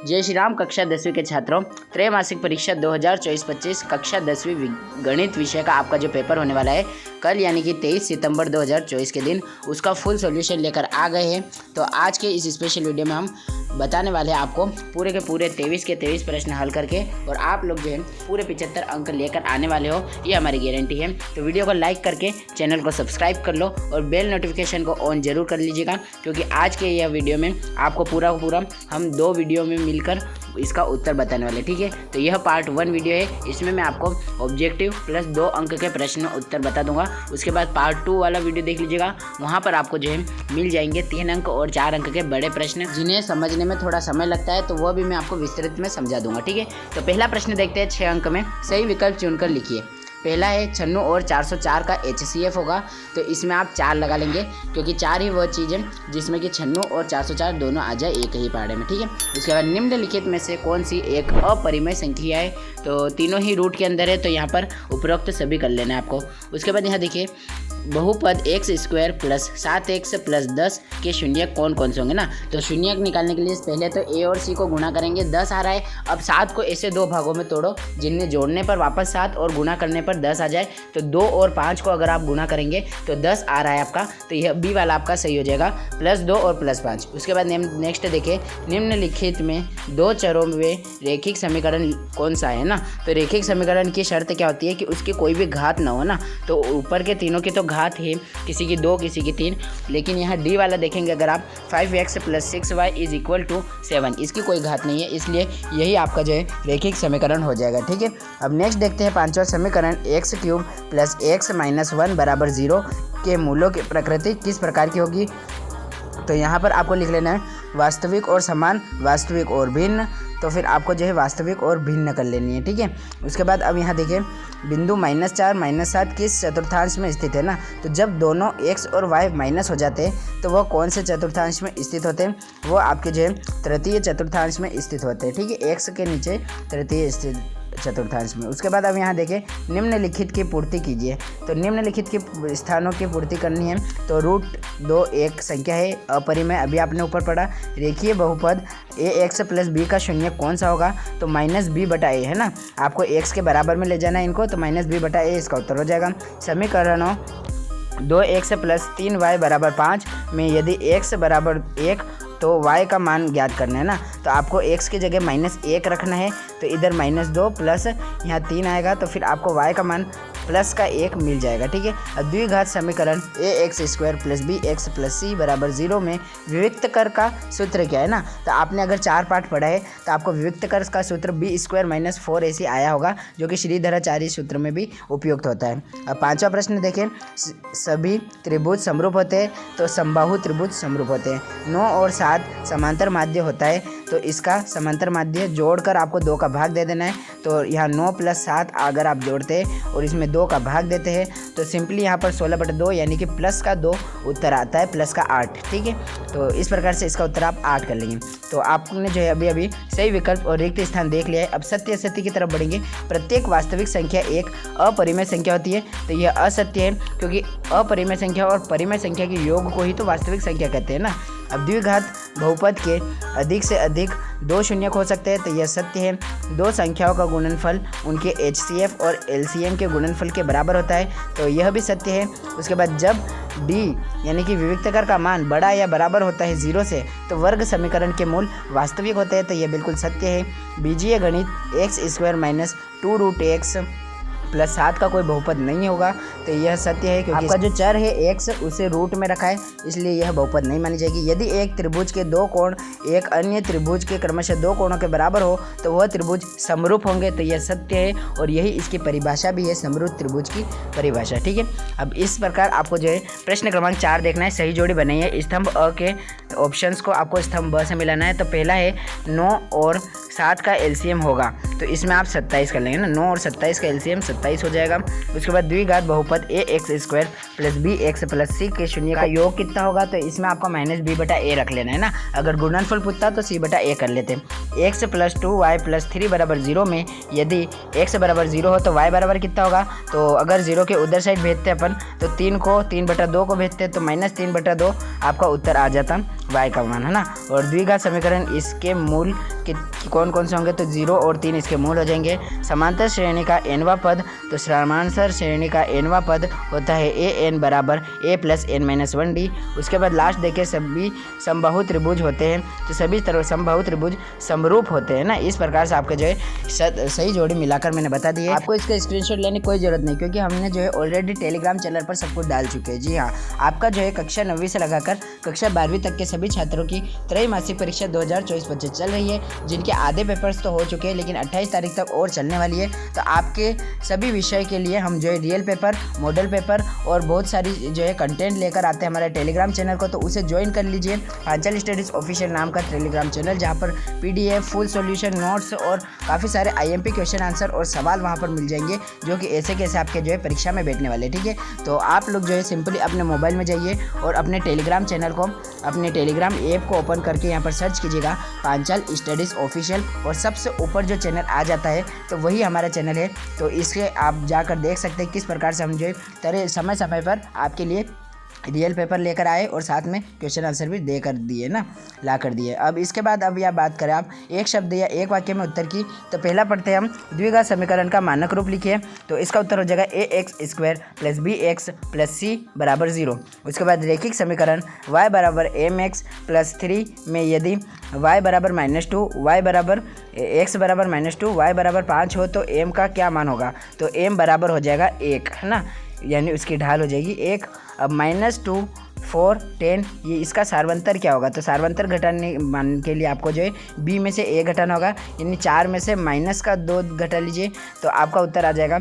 जय श्री राम। कक्षा 10वीं के छात्रों, त्रैमासिक परीक्षा 2024-25 कक्षा 10वीं गणित विषय का आपका जो पेपर होने वाला है कल यानी कि 23 सितंबर 2024 के दिन, उसका फुल सॉल्यूशन लेकर आ गए हैं। तो आज के इस स्पेशल वीडियो में हम बताने वाले हैं आपको पूरे के पूरे 23 के 23 प्रश्न हल करके, और आप लोग जो है पूरे 75 अंक लेकर आने वाले हो, ये हमारी गारंटी है। तो वीडियो को लाइक करके चैनल को सब्सक्राइब कर लो और बेल नोटिफिकेशन को ऑन जरूर कर लीजिएगा, क्योंकि आज के यह वीडियो में आपको पूरा हम 2 वीडियो में मिलकर इसका उत्तर बताने वाले, ठीक है। तो यह पार्ट 1 वीडियो है, इसमें मैं आपको ऑब्जेक्टिव प्लस 2 अंक के प्रश्न उत्तर बता दूंगा। उसके बाद पार्ट 2 वाला वीडियो देख लीजिएगा, वहाँ पर आपको जो है मिल जाएंगे 3 अंक और 4 अंक के बड़े प्रश्न, जिन्हें समझने में थोड़ा समय लगता है, तो वह भी मैं आपको विस्तृत में समझा दूंगा, ठीक है। तो पहला प्रश्न देखते हैं। 6 अंक में सही विकल्प चुनकर लिखिए। पहला है 96 और 404 का HCF होगा, तो इसमें आप 4 लगा लेंगे, क्योंकि 4 ही वह चीज़ है जिसमें कि 96 और 404 दोनों आ जाए एक ही पहाड़े में, ठीक है। उसके बाद निम्नलिखित में से कौन सी एक अपरिमेय संख्या है, तो तीनों ही रूट के अंदर है, तो यहाँ पर उपरोक्त सभी कर लेना है आपको। उसके बाद यहाँ देखिए, बहुपद x² प्लस 7x प्लस 10 के शून्य कौन कौन से होंगे ना। तो शून्य निकालने के लिए पहले तो a और c को गुणा करेंगे, 10 आ रहा है। अब 7 को ऐसे 2 भागों में तोड़ो जिनमें जोड़ने पर वापस 7 और गुणा करने पर 10 आ जाए। तो 2 और 5 को अगर आप गुणा करेंगे तो 10 आ रहा है आपका, तो यह b वाला आपका सही हो जाएगा, +2 और +5। उसके बाद नेक्स्ट देखिए, निम्नलिखित में 2 चरों में रेखिक समीकरण कौन सा है ना। तो रेखिक समीकरण की शर्त क्या होती है कि उसकी कोई भी घात ना हो ना। तो ऊपर के तीनों की तो घात है, किसी की 2 किसी की 3, लेकिन यहाँ डी वाला देखेंगे अगर आप 5x + 6y = 7, इसकी कोई घात नहीं है, इसलिए यही आपका जो है रेखिक समीकरण हो जाएगा, ठीक है। अब नेक्स्ट देखते हैं 5वां समीकरण, x³ + x - 1 = 0 के मूलों की प्रकृति किस प्रकार की होगी। तो यहाँ पर आपको लिख लेना है वास्तविक और समान, वास्तविक और भिन्न, तो फिर आपको जो है वास्तविक और भिन्न कर लेनी है, ठीक है। उसके बाद अब यहाँ देखिए, बिंदु -4 - 7 किस चतुर्थांश में स्थित है ना। तो जब दोनों x और y माइनस हो जाते हैं तो वह कौन से चतुर्थांश में स्थित होते हैं, वो आपके जो है तृतीय चतुर्थांश में स्थित होते हैं, ठीक है। x के नीचे तृतीय स्थित चतुर्थांश में। उसके बाद अब यहाँ देखें, निम्नलिखित की पूर्ति कीजिए। तो निम्नलिखित के स्थानों की पूर्ति करनी है, तो √2 एक संख्या है अपरिमेय, अभी आपने ऊपर पढ़ा। रेखीय बहुपद ax + b का शून्य कौन सा होगा, तो -b/a है ना। आपको x के बराबर में ले जाना है इनको, तो -b/a इसका उत्तर हो जाएगा। समीकरणों 2x + 3y = 5 में यदि x = 1 तो y का मान ज्ञात करना है ना। तो आपको x की जगह -1 रखना है, तो इधर -2 प्लस यहाँ 3 आएगा, तो फिर आपको y का मान +1 मिल जाएगा, ठीक है। अब द्विघात समीकरण ax² + bx + c = 0 में विविक्त कर का सूत्र क्या है ना। तो आपने अगर 4 पाठ पढ़ा है तो आपको विविक्त कर का सूत्र b² - 4ac आया होगा, जो कि श्रीधराचार्य सूत्र में भी उपयुक्त होता है। अब 5वां प्रश्न देखें, सभी त्रिभुज समरूप होते हैं, तो समबाहु त्रिभुज समरूप होते हैं। 9 और 7 समांतर माध्य होता है, तो इसका समांतर माध्य जोड़कर आपको 2 का भाग दे देना है। तो यहाँ 9 + 7 अगर आप जोड़ते हैं और इसमें 2 का भाग देते हैं, तो सिंपली यहाँ पर 16/2 यानी कि +2 उत्तर आता है, +8, ठीक है। तो इस प्रकार से इसका उत्तर आप 8 कर लेंगे। तो आपने जो है अभी सही विकल्प और रिक्त स्थान देख लिया है। अब सत्य असत्य की तरफ बढ़ेंगे। प्रत्येक वास्तविक संख्या एक अपरिमेय संख्या होती है, तो यह असत्य है, क्योंकि अपरिमेय संख्या और परिमेय संख्या के योग को ही तो वास्तविक संख्या कहते हैं ना। अब द्विघात बहुपद के अधिक से अधिक 2 शून्यक हो सकते हैं, तो यह सत्य है। 2 संख्याओं का गुणनफल उनके HCF और LCM के गुणनफल के बराबर होता है, तो यह भी सत्य है। उसके बाद जब d यानी कि विविक्तकर का मान बड़ा या बराबर होता है 0 से, तो वर्ग समीकरण के मूल वास्तविक होते हैं, तो यह बिल्कुल सत्य है। बीजीय गणित x² - 2√x + 7 का कोई बहुपद नहीं होगा, तो यह सत्य है, क्योंकि आपका जो चर है x उसे रूट में रखा है, इसलिए यह बहुपद नहीं मानी जाएगी। यदि एक त्रिभुज के 2 कोण एक अन्य त्रिभुज के क्रमशः 2 कोणों के बराबर हो, तो वह त्रिभुज समरूप होंगे, तो यह सत्य है, और यही इसकी परिभाषा भी है, समरूप त्रिभुज की परिभाषा, ठीक है। अब इस प्रकार आपको जो है प्रश्न क्रमांक 4 देखना है, सही जोड़ी बनाई है। स्तंभ अ के ऑप्शंस को आपको स्तंभ ब से मिलाना है। तो पहला है 9 और 7 का LCM होगा, तो इसमें आप 27 कर लेंगे ना। 9 और 27 का LCM 27 हो जाएगा। उसके बाद द्विघात बहुपद ax² + bx + c के शून्य का योग कितना होगा, तो इसमें आपको -b/a रख लेना है ना। अगर गुणनफल पूछता तो c/a कर लेते। x प्लस 2y प्लस 3 बराबर 0 में यदि x बराबर 0 हो तो y बराबर कितना होगा। तो अगर 0 के उधर साइड भेजते अपन तो 3/2 को भेजते तो -3/2 आपका उत्तर आ जाता y का मान, है ना। और द्विघात समीकरण इसके मूल कौन कौन से होंगे, तो 0 और 3 इसके मूल हो जाएंगे। समांतर श्रेणी का nवां पद, तो समांतर श्रेणी का nवां पद होता है an बराबर a प्लस n-1d। उसके बाद लास्ट देखिए सभी समबाहु त्रिभुज होते हैं, तो सभी समबाहु त्रिभुज समरूप होते हैं ना। इस प्रकार से आपके जो है सही जोड़ी मिलाकर मैंने बता दी है। आपको इसका स्क्रीनशॉट लेने की कोई जरूरत नहीं, क्योंकि हमने जो है ऑलरेडी टेलीग्राम चैनल पर सब कुछ डाल चुके हैं। जी हाँ, आपका जो है कक्षा 9वीं से लगाकर कक्षा 12वीं तक के सभी छात्रों की त्रैमासिक परीक्षा 2024-25 चल रही है, जिनके आधे पेपर्स तो हो चुके हैं, लेकिन 28 तारीख तक और चलने वाली है। तो आपके सभी विषय के लिए हम जो है रियल पेपर, मॉडल पेपर और बहुत सारी जो है कंटेंट लेकर आते हैं हमारे टेलीग्राम चैनल को। तो उसे ज्वाइन कर लीजिए, पांचाल स्टडीज ऑफिशियल नाम का टेलीग्राम चैनल, जहाँ पर PDF, फुल सॉल्यूशन, नोट्स और काफ़ी सारे IMP क्वेश्चन आंसर और सवाल वहाँ पर मिल जाएंगे, जो कि ऐसे कैसे आपके जो है परीक्षा में बैठने वाले। ठीक है, तो आप लोग जो है सिंपली अपने मोबाइल में जाइए और अपने टेलीग्राम चैनल को, अपने टेलीग्राम ऐप को ओपन करके यहाँ पर सर्च कीजिएगा पांचाल स्टडीज़ ऑफिशियल, और सबसे ऊपर जो चैनल आ जाता है तो वही हमारा चैनल है। तो इसके आप जाकर देख सकते हैं किस प्रकार से हम जो है समय समय पर आपके लिए रियल पेपर लेकर आए और साथ में क्वेश्चन आंसर भी दे कर दिए ना, ला कर दिए। अब इसके बाद अब यह बात करें आप एक शब्द या एक वाक्य में उत्तर की, तो पहला पढ़ते हैं हम द्विघात समीकरण का मानक रूप लिखिए। तो इसका उत्तर हो जाएगा ax² + bx + c बराबर 0। उसके बाद रैखिक समीकरण y बराबर mx + 3 में यदि y बराबर -2, y बराबर x बराबर -2, y बराबर 5 हो तो m का क्या मान होगा। तो m बराबर हो जाएगा 1, है ना, यानी उसकी ढाल हो जाएगी 1। अब -2, 4, 10 ये इसका सार्वंतर क्या होगा। तो सार्वंतर घटाने मान के लिए आपको जो है b में से a घटाना होगा, यानी 4 में से -2 घटा लीजिए तो आपका उत्तर आ जाएगा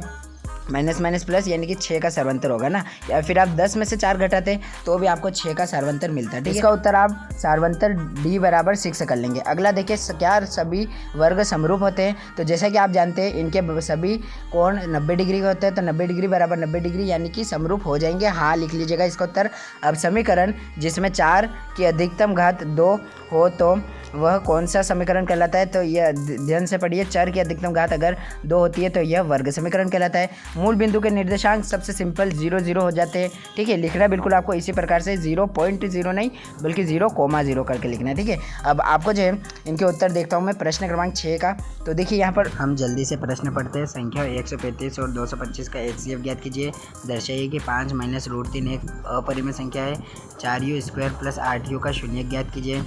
माइनस प्लस, यानी कि 6 का सार्वंतर होगा ना। या फिर आप 10 में से 4 घटाते तो भी आपको 6 का सार्वंतर मिलता है। ठीक है, इसका उत्तर आप सार्वंतर d बराबर 6 से कर लेंगे। अगला देखिए, क्या सभी वर्ग समरूप होते हैं। तो जैसा कि आप जानते हैं इनके सभी कोण 90 डिग्री के होते हैं, तो 90 डिग्री बराबर 90 डिग्री यानी कि समरूप हो जाएंगे। हाँ लिख लीजिएगा इसका उत्तर। अब समीकरण जिसमें 4 की अधिकतम घात 2 हो तो वह कौन सा समीकरण कहलाता है। तो यह ध्यान से पढ़िए, चर की अधिकतम घात अगर 2 होती है तो यह वर्ग समीकरण कहलाता है। मूल बिंदु के निर्देशांक सबसे सिंपल 0, 0 हो जाते हैं। ठीक है, लिखना बिल्कुल आपको इसी प्रकार से 0.0 नहीं बल्कि 0,0 करके लिखना है। ठीक है, अब आपको जो है इनके उत्तर देखता हूँ मैं प्रश्न क्रमांक 6 का। तो देखिए यहाँ पर हम जल्दी से प्रश्न पढ़ते हैं। संख्या 135 और 225 का HCF ज्ञात कीजिए। दर्शाइए कि 5 - √3 एक अपरिमेय संख्या है। 4u² + 8u का शून्य ज्ञात कीजिए।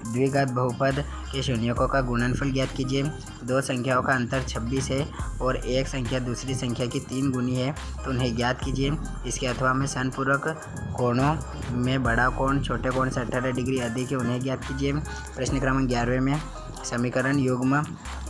द्विघात बहुपद के शून्यकों का गुणनफल ज्ञात कीजिए। दो संख्याओं का अंतर 26 है और एक संख्या दूसरी संख्या की 3 गुनी है, तो उन्हें ज्ञात कीजिए। इसके अथवा में समपूरक कोणों में बड़ा कोण छोटे कोण से 18 डिग्री अधिक है, उन्हें ज्ञात कीजिए। प्रश्न क्रमांक 11वें में समीकरण युग्म,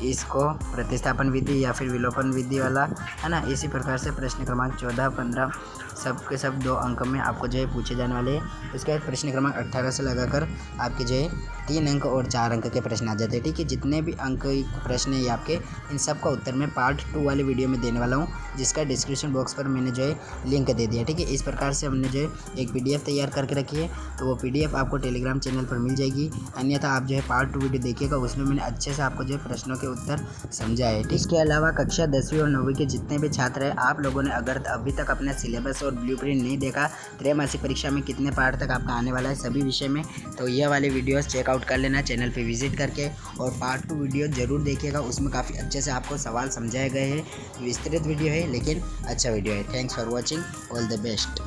इसको प्रतिस्थापन विधि या फिर विलोपन विधि वाला, है ना। इसी प्रकार से प्रश्न क्रमांक 14, 15 सब के सब 2 अंक में आपको जो है पूछे जाने वाले हैं। उसके बाद प्रश्न क्रमांक 18 से लगाकर आपके जो है 3 अंक और 4 अंक के प्रश्न आ जाते हैं। ठीक है, जितने भी अंक प्रश्न है आपके, इन सब का उत्तर मैं पार्ट 2 वाले वीडियो में देने वाला हूँ, जिसका डिस्क्रिप्शन बॉक्स पर मैंने जो है लिंक दे दिया। ठीक है, इस प्रकार से हमने जो है एक PDF तैयार करके रखी है, तो वो PDF आपको टेलीग्राम चैनल पर मिल जाएगी। अन्यथा आप जो है पार्ट 2 वीडियो देखिएगा, उसमें मैंने अच्छे से आपको जो है प्रश्नों के उत्तर समझा है। इसके अलावा कक्षा 10वीं और 9वीं के जितने भी छात्र हैं, आप लोगों ने अगर अभी तक अपना सिलेबस और ब्लूप्रिंट नहीं देखा, त्रैमासिक परीक्षा में कितने पार्ट तक आपका आने वाला है सभी विषय में, तो यह वाले वीडियोस चेकआउट कर लेना चैनल पे विजिट करके। और पार्ट 2 वीडियो ज़रूर देखिएगा, उसमें काफ़ी अच्छे से आपको सवाल समझाए गए हैं। विस्तृत वीडियो है लेकिन अच्छा वीडियो है। Thanks for watching, all the best.